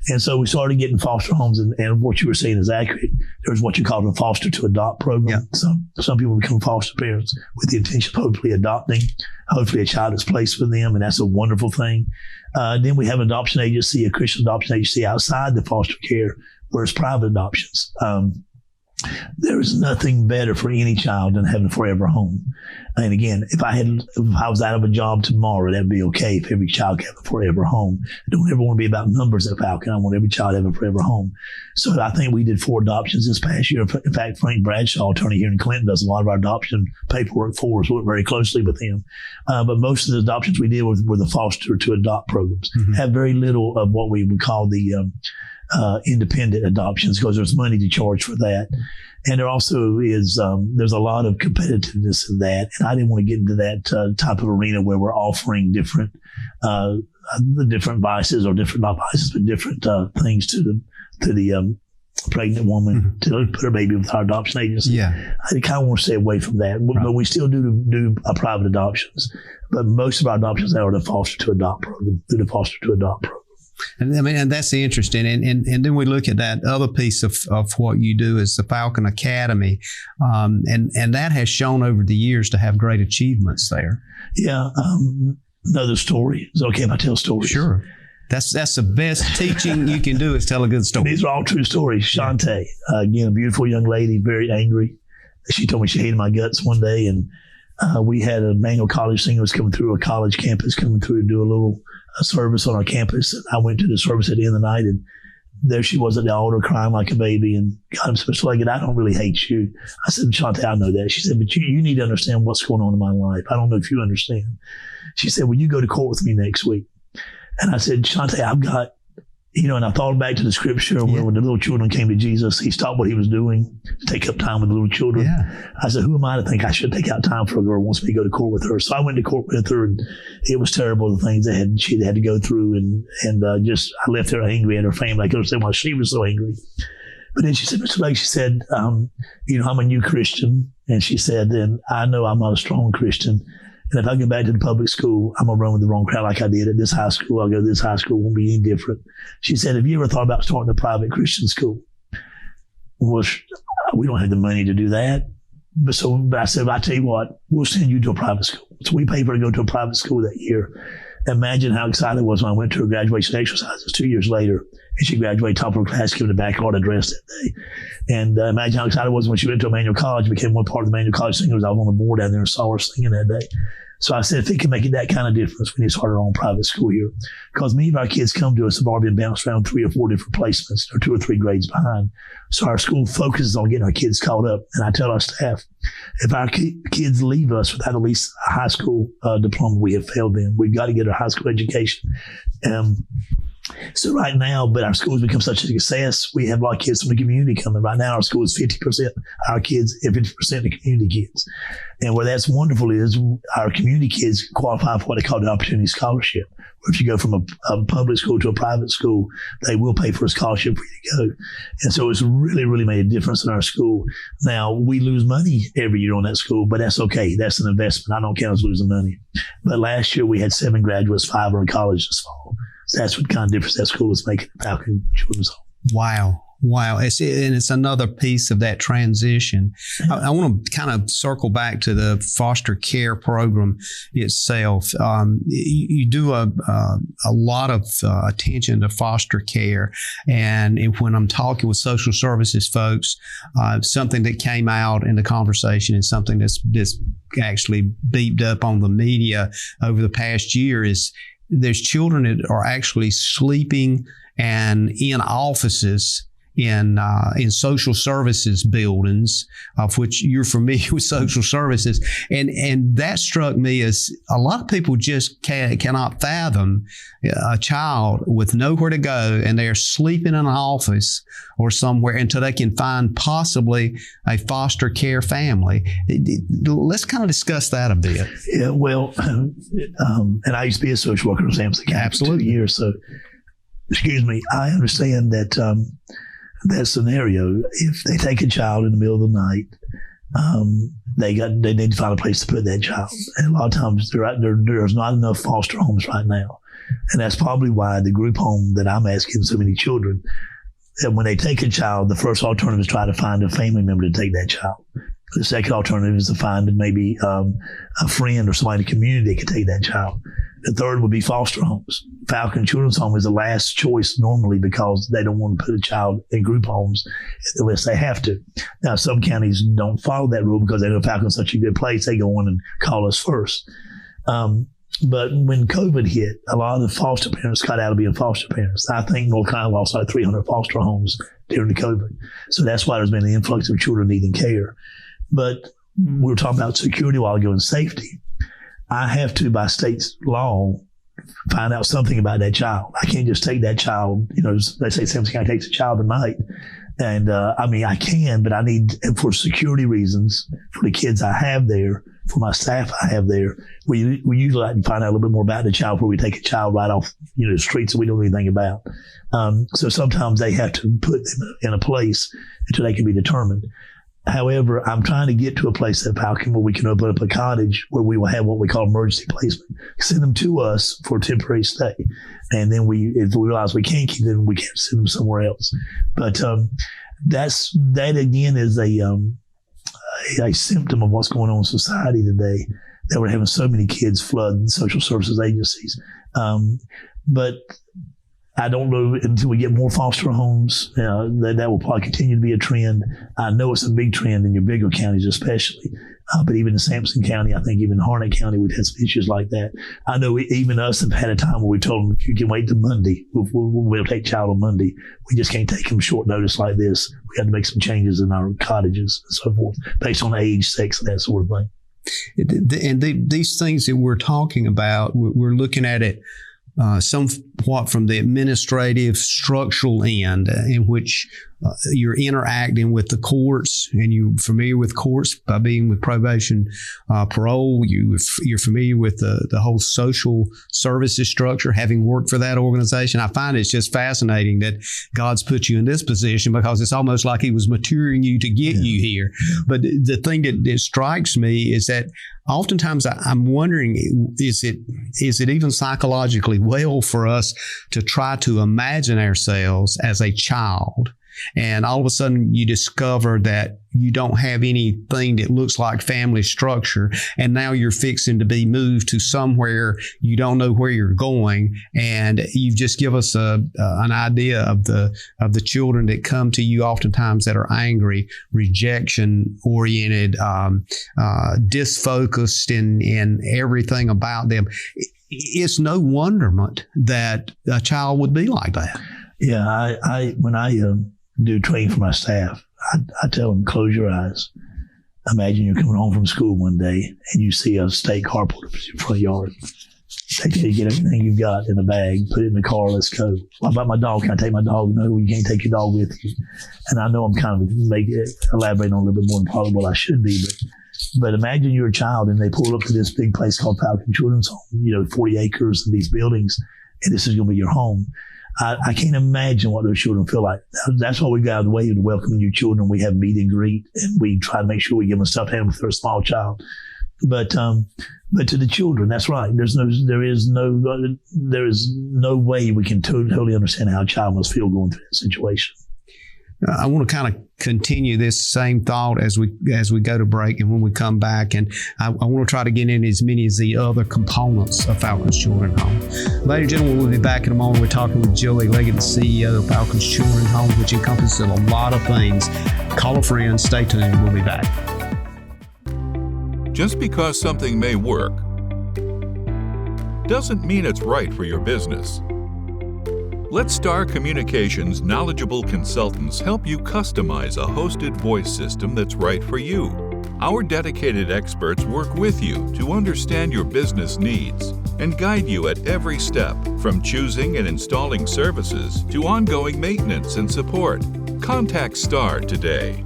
And so we started getting foster homes, and what you were saying is accurate. There's what you call a foster to adopt program. Yeah. Some people become foster parents with the intention of hopefully adopting. Hopefully a child is placed with them, and that's a wonderful thing. Then we have an adoption agency, a Christian adoption agency outside the foster care, where it's private adoptions. There is nothing better for any child than having a forever home. And again, if I was out of a job tomorrow, that'd be okay if every child could have a forever home. I don't ever want to be about numbers at Falcon. I want every child to have a forever home. So I think we did 4 adoptions this past year. In fact, Frank Bradshaw, attorney here in Clinton, does a lot of our adoption paperwork for us. We work very closely with him. But most of the adoptions we did were the foster to adopt programs. Have very little of what we would call the independent adoptions, because there's money to charge for that. And there also is, there's a lot of competitiveness in that. And I didn't want to get into that type of arena where we're offering different vices, or not vices, but different things to the pregnant woman to put her baby with our adoption agency. Yeah. I kind of want to stay away from that. Right. But we still do private adoptions. But most of our adoptions now are the foster to adopt program, through the foster to adopt program. And I mean, and that's interesting. And then we look at that other piece of what you do is the Falcon Academy. And that has shown over the years to have great achievements there. Yeah. Another story. Is it okay if I tell stories? Sure. That's the best teaching you can do, is tell a good story. These are all true stories. Shantae, again, a beautiful young lady, very angry. She told me she hated my guts one day, and we had a Manual College singer was coming through, a college campus coming through to do a little service on our campus. And I went to the service at the end of the night, and there she was at the altar crying like a baby. And God said, Mr. Leggett, I don't really hate you. I said, Shantae, I know that. She said, but you need to understand what's going on in my life. I don't know if you understand. She said, will you go to court with me next week? And I said, Shantae, I've got, and I thought back to the scripture where when the little children came to Jesus, he stopped what he was doing to take up time with the little children. Yeah. I said, who am I to think I should take out time for a girl who wants me to go to court with her? So I went to court with her, and it was terrible, the things she had to go through. And I left her angry at her family. I could understand why she was so angry. But then she said, Mr. Leggett, she said, I'm a new Christian. And she said, and I know I'm not a strong Christian. And if I get back to the public school, I'm going to run with the wrong crowd like I did at this high school. I'll go to this high school, won't be any different. She said, have you ever thought about starting a private Christian school? Well, we don't have the money to do that. But I said, I tell you what, we'll send you to a private school. So we paid for her to go to a private school that year. Imagine how excited I was when I went to her graduation exercises 2 years later. And she graduated top of her class, giving a backyard address that day. And imagine how excited I was when she went to Manual College, became one part of the Manual College singers. I was on the board down there and saw her singing that day. So I said, if it can make it that kind of difference, we need to start our own private school here. Because many of our kids come to us have already been bounced around 3 or 4 different placements. They're 2 or 3 grades behind. So our school focuses on getting our kids caught up. And I tell our staff, if our kids leave us without at least a high school diploma, we have failed them. We've got to get a high school education. So right now, but our school has become such a success, we have a lot of kids from the community coming. Right now, our school is 50% our kids and 50% the community kids. And where that's wonderful is our community kids qualify for what they call the Opportunity Scholarship. Where if you go from a public school to a private school, they will pay for a scholarship for you to go. And so it's really, really made a difference in our school. Now, we lose money every year on that school, but that's okay. That's an investment. I don't count as losing money. But last year, we had 7 graduates, 5 are in college this fall. That's what kind of difference that school is making at Falcon Children's Home. Wow. It's another piece of that transition. I want to kind of circle back to the foster care program itself. You do a lot of attention to foster care. And when I'm talking with social services folks, something that came out in the conversation and something that's actually beeped up on the media over the past year is there's children that are actually sleeping and in offices, in social services buildings, of which you're familiar with social services. And that struck me as a lot of people just cannot fathom a child with nowhere to go and they're sleeping in an office or somewhere until they can find possibly a foster care family. Let's kind of discuss that a bit. Yeah, well, and I used to be a social worker in Sampson County for 2 years, so excuse me, I understand that that scenario, if they take a child in the middle of the night, they need to find a place to put that child. And a lot of times there's not enough foster homes right now. And that's probably why the group home that I'm asking so many children, that when they take a child, the first alternative is try to find a family member to take that child. The second alternative is to find maybe a friend or somebody in the community that can take that child. The third would be foster homes. Falcon Children's Home is the last choice normally because they don't want to put a child in group homes unless they have to. Now, some counties don't follow that rule because they know Falcon's such a good place. They go on and call us first. But when COVID hit, a lot of the foster parents got out of being foster parents. I think North Carolina lost like 300 foster homes during the COVID. So that's why there's been an influx of children needing care. But we were talking about security while ago and safety. I have to, by state law, find out something about that child. I can't just take that child, let's say Sampson County takes a child tonight. And I can, but I need, for security reasons, for the kids I have there, for my staff I have there, we usually like to find out a little bit more about the child before we take a child right off, the streets that we don't know anything about. So sometimes they have to put them in a place until they can be determined. However, I'm trying to get to a place at Falcon where we can open up a cottage where we will have what we call emergency placement. Send them to us for a temporary stay. And then if we realize we can't keep them, we can send them somewhere else. But that again is a symptom of what's going on in society today, that we're having so many kids flood social services agencies. But I don't know until we get more foster homes, that will probably continue to be a trend. I know it's a big trend in your bigger counties especially, but even in Sampson County, I think even Harnett County, we've had some issues like that. I know even us have had a time where we told them, if you can wait till Monday, we'll take child on Monday. We just can't take them short notice like this. We had to make some changes in our cottages and so forth, based on age, sex, and that sort of thing. And these things that we're talking about, we're looking at it somewhat from the administrative structural end, in which you're interacting with the courts, and you're familiar with courts by being with probation, parole. You're familiar with the whole social services structure, having worked for that organization. I find it's just fascinating that God's put you in this position, because it's almost like He was maturing you to get you here. But the thing that strikes me is that oftentimes I'm wondering, is it even psychologically well for us to try to imagine ourselves as a child, and all of a sudden you discover that you don't have anything that looks like family structure, and now you're fixing to be moved to somewhere you don't know where you're going, and you just give us an idea of the children that come to you oftentimes that are angry, rejection oriented, disfocused in everything about them. It's no wonderment that a child would be like that. Yeah, when I do training for my staff, I tell them, close your eyes. Imagine you're coming home from school one day and you see a state car pulled up in your front yard. They tell you, get everything you've got in a bag, put it in the car, let's go. What about my dog? Can I take my dog? No, you can't take your dog with you. And I know I'm kind of elaborating on a little bit more than probably what I should be, but imagine you're a child and they pull up to this big place called Falcon Children's Home, 40 acres of these buildings, and this is going to be your home. I can't imagine what those children feel like. That's why we go out of the way to welcome new children. We have meet and greet, and we try to make sure we give them a stuffed animal if they're a small child. But to the children, that's right. There is no way we can totally understand how a child must feel going through that situation. I want to kind of continue this same thought as we go to break, and when we come back, and I want to try to get in as many as the other components of Falcon's Children's Home. Ladies and gentlemen, we'll be back in a moment. We're talking with Joey Leggett, the CEO of Falcon's Children's Home, which encompasses a lot of things. Call a friend. Stay tuned. We'll be back. Just because something may work doesn't mean it's right for your business. Let Star Communications knowledgeable consultants help you customize a hosted voice system that's right for you. Our dedicated experts work with you to understand your business needs and guide you at every step, from choosing and installing services to ongoing maintenance and support. Contact Star today.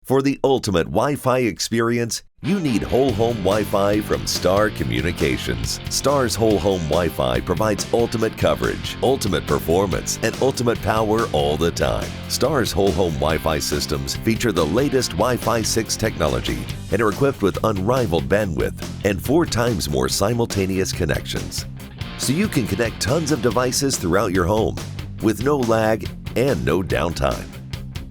For the ultimate Wi-Fi experience, you need whole home Wi-Fi from Star Communications. Star's whole home Wi-Fi provides ultimate coverage, ultimate performance, and ultimate power all the time. Star's whole home Wi-Fi systems feature the latest Wi-Fi 6 technology and are equipped with unrivaled bandwidth and 4 times more simultaneous connections. So you can connect tons of devices throughout your home with no lag and no downtime.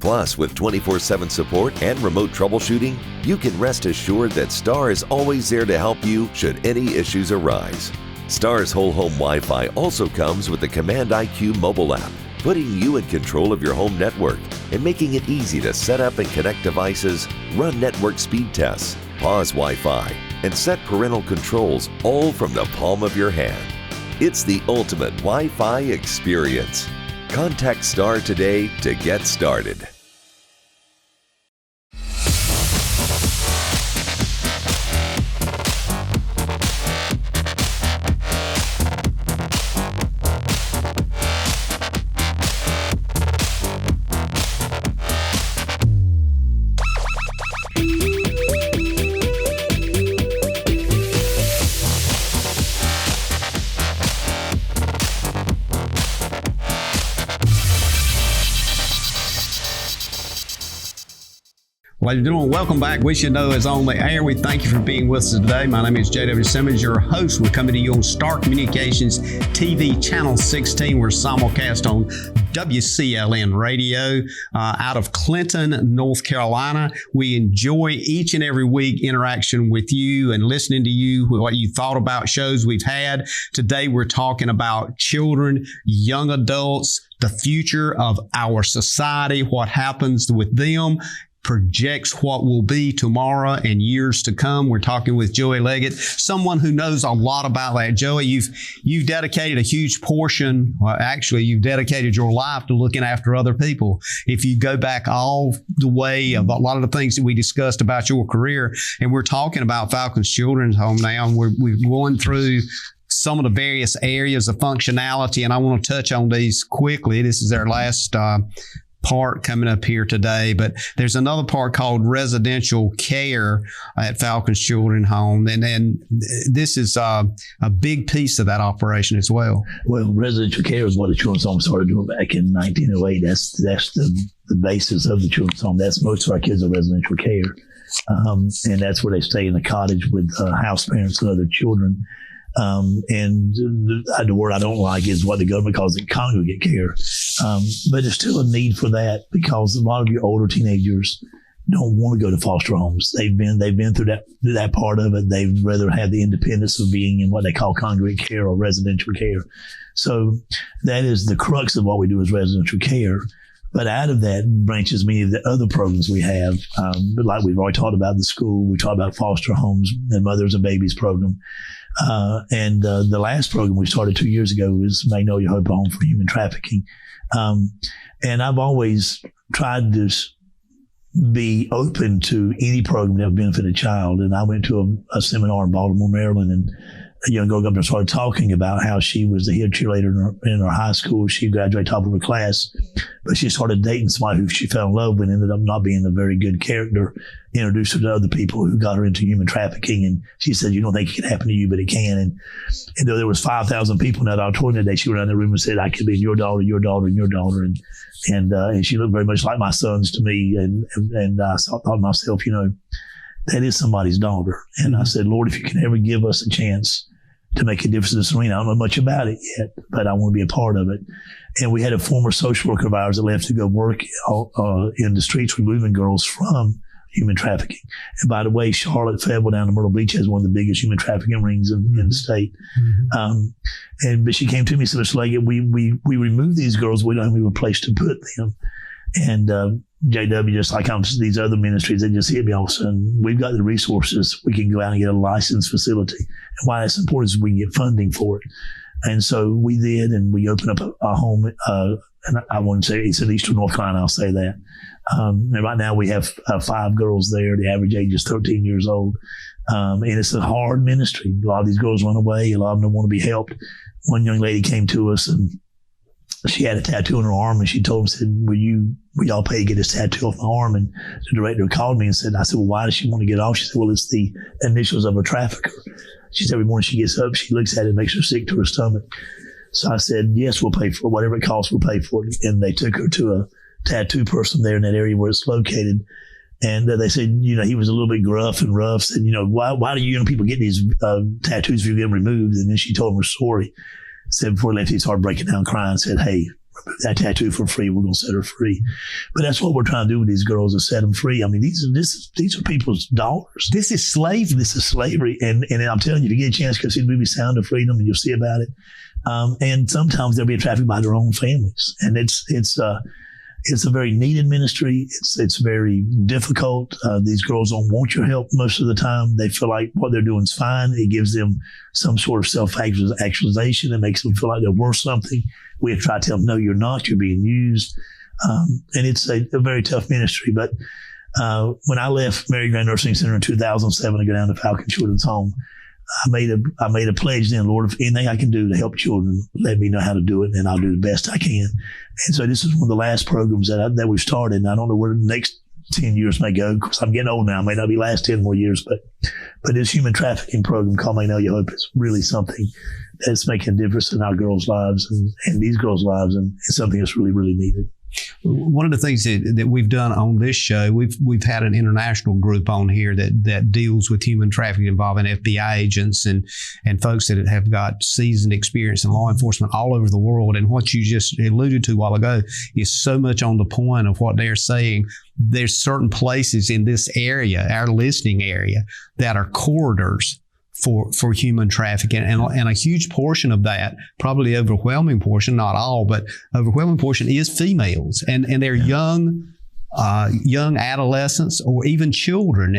Plus, with 24/7 support and remote troubleshooting, you can rest assured that Star is always there to help you should any issues arise. Star's whole home Wi-Fi also comes with the Command IQ mobile app, putting you in control of your home network and making it easy to set up and connect devices, run network speed tests, pause Wi-Fi, and set parental controls all from the palm of your hand. It's the ultimate Wi-Fi experience. Contact Star today to get started. Ladies and gentlemen, welcome back. We Should Know is on the air. We thank you for being with us today. My name is J.W. Simmons, your host. We're coming to you on Star Communications TV Channel 16. We're simulcast on WCLN Radio out of Clinton, North Carolina. We enjoy each and every week interaction with you and listening to you, what you thought about shows we've had. Today, we're talking about children, young adults, the future of our society, what happens with them, projects what will be tomorrow and years to come. We're talking with Joey Leggett, someone who knows a lot about that. Joey, you've dedicated a huge portion, actually you've dedicated your life to looking after other people. If you go back all the way of a lot of the things that we discussed about your career, and we're talking about Falcon's Children's Home now, and we're going through some of the various areas of functionality, and I want to touch on these quickly. This is our last part coming up here today, but there's another part called residential care at Falcon's Children's Home, and this is a big piece of that operation as well. Well, residential care is what the Children's Home started doing back in 1908. That's the basis of the Children's Home. That's most of our kids are residential care, and that's where they stay in the cottage with house parents and other children. And the word I don't like is what the government calls it, congregate care. But there's still a need for that because a lot of your older teenagers don't want to go to foster homes. They've been through that part of it. They'd rather have the independence of being in what they call congregate care or residential care. So that is the crux of what we do is residential care. But out of that branches many of the other programs we have. But like we've already talked about the school, we talked about foster homes and mothers and babies program. And the last program we started 2 years ago was Magnolia Hope Home for Human Trafficking. And I've always tried to be open to any program that would benefit a child. And I went to a seminar in Baltimore, Maryland, and a young girl got up and started talking about how she was the head cheerleader in her high school. She graduated top of her class, but she started dating somebody who she fell in love with and ended up not being a very good character, introduced her to other people who got her into human trafficking. And she said, you don't think it can happen to you, but it can. And though there was 5,000 people in that auditorium that day, she went around the room and said, I could be your daughter, your daughter, and your daughter. And she looked very much like my sons to me. And I thought to myself, that is somebody's daughter. And I said, Lord, if you can ever give us a chance to make a difference in this arena, I don't know much about it yet, but I want to be a part of it. And we had a former social worker of ours that left to go work in the streets removing girls from human trafficking. And by the way, Charlotte, Fayetteville down to Myrtle Beach has one of the biggest human trafficking rings in the state. Mm-hmm. But she came to me and said, Mr. Leggett, we removed these girls. We don't have anywhere place to put them. And JW, just like these other ministries, they just hit me all of a sudden. We've got the resources. We can go out and get a licensed facility. And why that's important is we can get funding for it. And so we did, and we opened up a home, and I wouldn't say it's in Eastern North Carolina, I'll say that. And right now we have 5 girls there. The average age is 13 years old. And it's a hard ministry. A lot of these girls run away. A lot of them don't want to be helped. One young lady came to us, and she had a tattoo on her arm, and she told him, said, will y'all pay to get this tattoo off my arm? And the director called me and said, I said, well, why does she want to get off? She said, well, it's the initials of a trafficker. She said every morning she gets up, she looks at it, it makes her sick to her stomach. So I said, yes, we'll pay for it. Whatever it costs, we'll pay for it. And they took her to a tattoo person there in that area where it's located. And they said, he was a little bit gruff and rough. Said, why do you people get these tattoos if you get them removed? And then she told him her story. Said before he left, he started breaking down crying. Said, hey, remove that tattoo for free. We're going to set her free. But that's what we're trying to do with these girls, is set them free. I mean, these are people's daughters. This is slavery. This is slavery. And I'm telling you, if you get a chance, go see the movie Sound of Freedom, and you'll see about it. And sometimes they'll be trafficked by their own families. And it's a very needed ministry. It's very difficult. These girls don't want your help most of the time. They feel like what they're doing is fine. It gives them some sort of self-actualization. It makes them feel like they're worth something. We have tried to tell them, no, you're not. You're being used. And it's a very tough ministry. But when I left Mary Grand Nursing Center in 2007 to go down to Falcon Children's Home, I made a pledge then, Lord, if anything I can do to help children, let me know how to do it, and I'll do the best I can. And so this is one of the last programs that we've started. And I don't know where the next 10 years may go, because I'm getting old now. It may not be last 10 more years, but this human trafficking program called Magnolia Hope is really something that's making a difference in our girls' lives and these girls' lives, and it's something that's really, really needed. One of the things that we've done on this show, we've had an international group on here that deals with human trafficking involving FBI agents and folks that have got seasoned experience in law enforcement all over the world. And what you just alluded to a while ago is so much on the point of what they're saying. There's certain places in this area, our listening area, that are corridors for human trafficking, and a huge portion of that, probably overwhelming portion, not all, but overwhelming portion is females, and they're young adolescents or even children.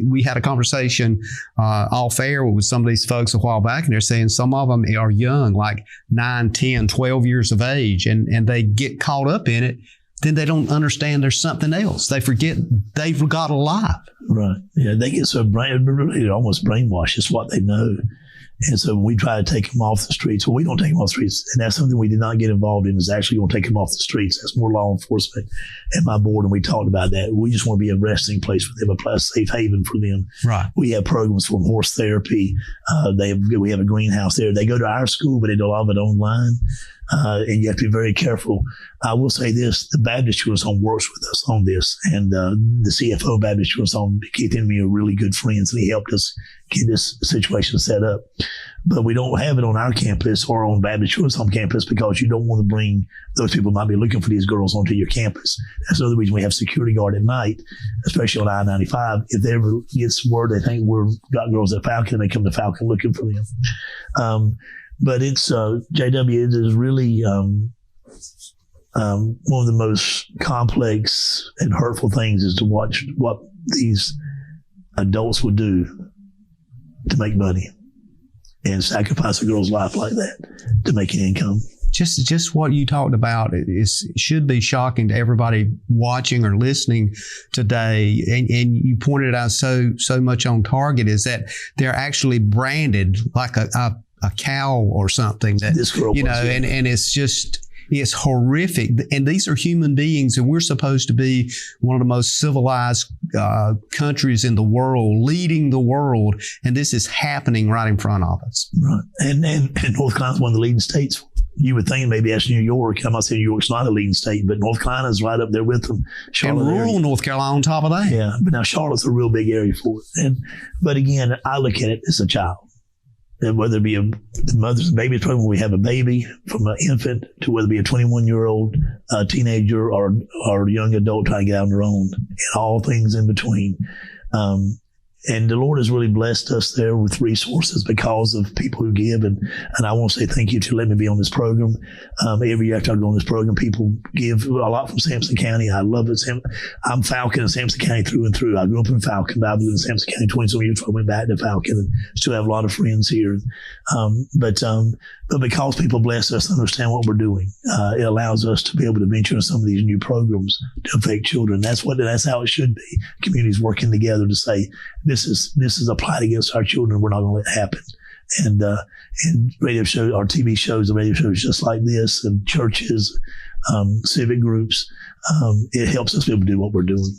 We had a conversation off air with some of these folks a while back, and they're saying some of them are young, like 9, 10, 12 years of age, and they get caught up in it. Then they don't understand there's something else. They forget they've got a life. Right. Yeah, they get so almost brainwashed. It's what they know. And so when we try to take them off the streets, we don't take them off the streets. And that's something we did not get involved in, is actually going to take them off the streets. That's more law enforcement and my board, and we talked about that. We just want to be a resting place for them, a safe haven for them. Right. We have programs for horse therapy. We have a greenhouse there. They go to our school, but they do a lot of it online. And you have to be very careful. I will say this, the Baptist Children's Home works with us on this, and the CFO Baptist Children's Home, Keith and me, are really good friends, and he helped us get this situation set up. But we don't have it on our campus or on Baptist Children's Home campus, because you don't want to bring those people who might be looking for these girls onto your campus. That's another reason we have security guard at night, especially on I-95. If they ever gets word they think we've got girls at Falcon, they come to Falcon looking for them. But it's, JW, it is really one of the most complex and hurtful things is to watch what these adults would do to make money and sacrifice a girl's life like that to make an income. Just what you talked about should be shocking to everybody watching or listening today. And you pointed out so much on target, is that they're actually branded like a cow or something that, and it's horrific. And these are human beings, and we're supposed to be one of the most civilized countries in the world, leading the world. And this is happening right in front of us. Right. And North Carolina's one of the leading states. You would think maybe that's New York. I'm not saying New York's not a leading state, but North Carolina's right up there with them. Charlotte and rural area. North Carolina on top of that. Yeah. But now Charlotte's a real big area for it. But again, I look at it as a child. And whether it be a mother's baby program, we have a baby from an infant to whether it be a 21-year-old teenager or young adult trying to get out on their own, and all things in between. And the Lord has really blessed us there with resources because of people who give. And I want to say thank you to letting me be on this program. Every year after I go on this program, people give a lot from Sampson County. I love it. I'm Falcon and Sampson County through and through. I grew up in Falcon, but I've lived in Sampson County 20-some years before I went back to Falcon, and still have a lot of friends here. But because people bless us and understand what we're doing, it allows us to be able to venture in some of these new programs to affect children. That's how it should be. Communities working together to say, this is a plight against our children. We're not going to let it happen. And radio shows, our TV shows, and radio shows just like this, and churches, civic groups, it helps us be able to do what we're doing.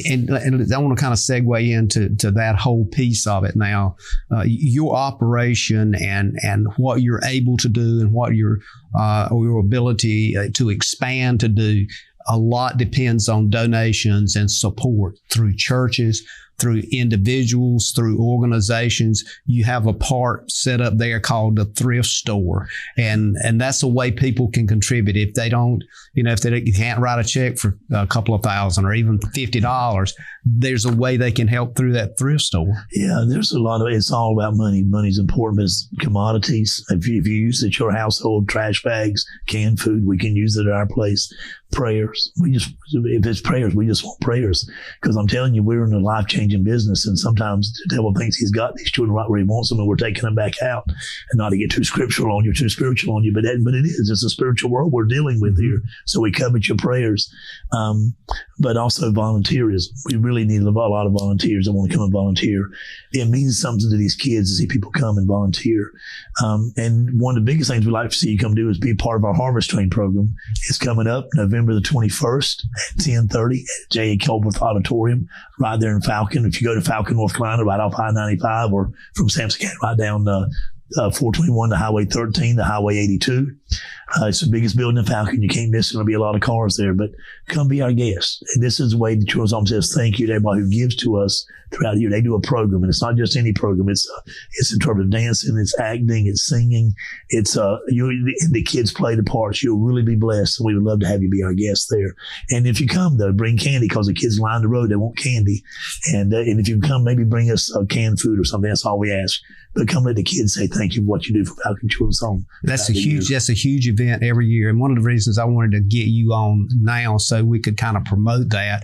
And I want to kind of segue into that whole piece of it now. Your operation and what you're able to do and what your ability to expand to do, a lot depends on donations and support through churches, through individuals, through organizations. You have a part set up there called the thrift store. And that's a way people can contribute. If they don't, if they can't write a check for a couple of $1,000 or even $50, there's a way they can help through that thrift store. Yeah, there's a lot of, it's all about money. Money's important, but it's commodities. If you use it at your household, trash bags, canned food, we can use it at our place. Prayers. If it's prayers, we just want prayers. Because I'm telling you, we're in a life-changing business, and sometimes the devil thinks he's got these children right where he wants them, and we're taking them back out. And not to get too scriptural on you, too spiritual on you, but it is. It's a spiritual world we're dealing with here. So we covet your prayers. But also volunteerism. We really need a lot of volunteers that want to come and volunteer. It means something to these kids to see people come and volunteer. And one of the biggest things we like to see you come do is be part of our Harvest Train program. It's coming up November the 21st at 10:30 at J.A. Kilworth Auditorium, right there in Falcon. If you go to Falcon, North Carolina, right off I-95, or from Sampson County, right down 421 to Highway 13 to Highway 82. It's the biggest building in Falcon. You can't miss it. There'll be a lot of cars there, but come be our guest. And this is the way the Children's Home says thank you to everybody who gives to us throughout the year. They do a program, and it's not just any program. It's interpretive dancing, it's acting, it's singing. It's the kids play the parts. You'll really be blessed, and we would love to have you be our guest there. And if you come, though, bring candy, because the kids line the road. They want candy. And if you come, maybe bring us canned food or something. That's all we ask. But come let the kids say thank you for what you do for Falcon Children's Home. That's a huge event every year. And one of the reasons I wanted to get you on now so we could kind of promote that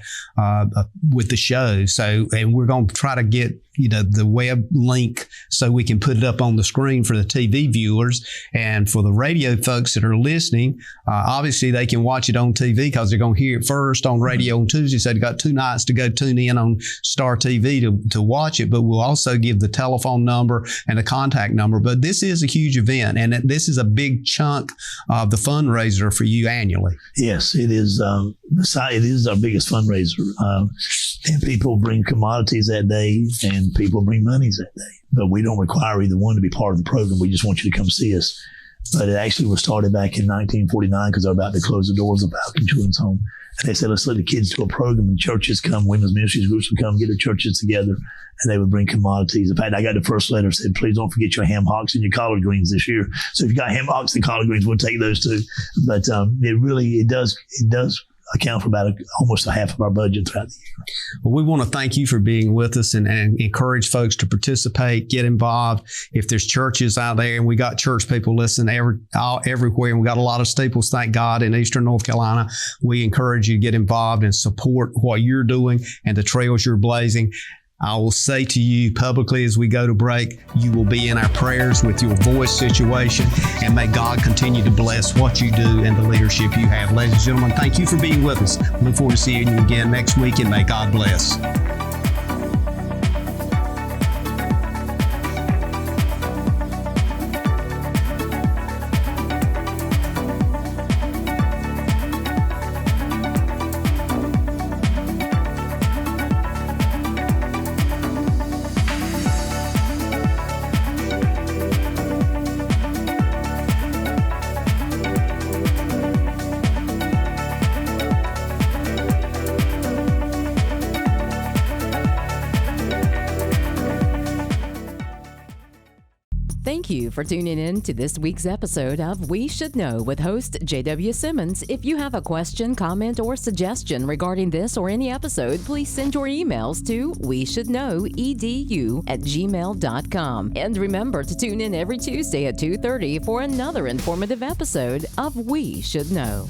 with the show. And we're going to try to get the web link so we can put it up on the screen for the TV viewers, and for the radio folks that are listening. Obviously, they can watch it on TV because they're going to hear it first on radio on Tuesday. So they've got 2 nights to go tune in on Star TV to watch it. But we'll also give the telephone number and a contact number. But this is a huge event, and this is a big chunk of the fundraiser for you annually. Yes, it is. It is our biggest fundraiser. And people bring commodities that day, and people bring monies that day. But we don't require either one to be part of the program. We just want you to come see us. But it actually was started back in 1949 because they're about to close the doors of Falcon Children's Home. And they said, let's let the kids do a program, and churches come, women's ministries groups would come, get the churches together, and they would bring commodities. In fact, I got the first letter that said, please don't forget your ham hocks and your collard greens this year. So if you got ham hocks and collard greens, we'll take those too. But it does account for about almost a half of our budget throughout the year. Well, we want to thank you for being with us and encourage folks to participate, get involved. If there's churches out there, and we got church people listening everywhere, and we got a lot of steeples, thank God, in Eastern North Carolina, we encourage you to get involved and support what you're doing and the trails you're blazing. I will say to you publicly as we go to break, you will be in our prayers with your voice situation, and may God continue to bless what you do and the leadership you have. Ladies and gentlemen, thank you for being with us. Look forward to seeing you again next week, and may God bless. Thank you for tuning in to this week's episode of We Should Know with host J.W. Simmons. If you have a question, comment, or suggestion regarding this or any episode, please send your emails to weshouldknowedu@gmail.com. And remember to tune in every Tuesday at 2:30 for another informative episode of We Should Know.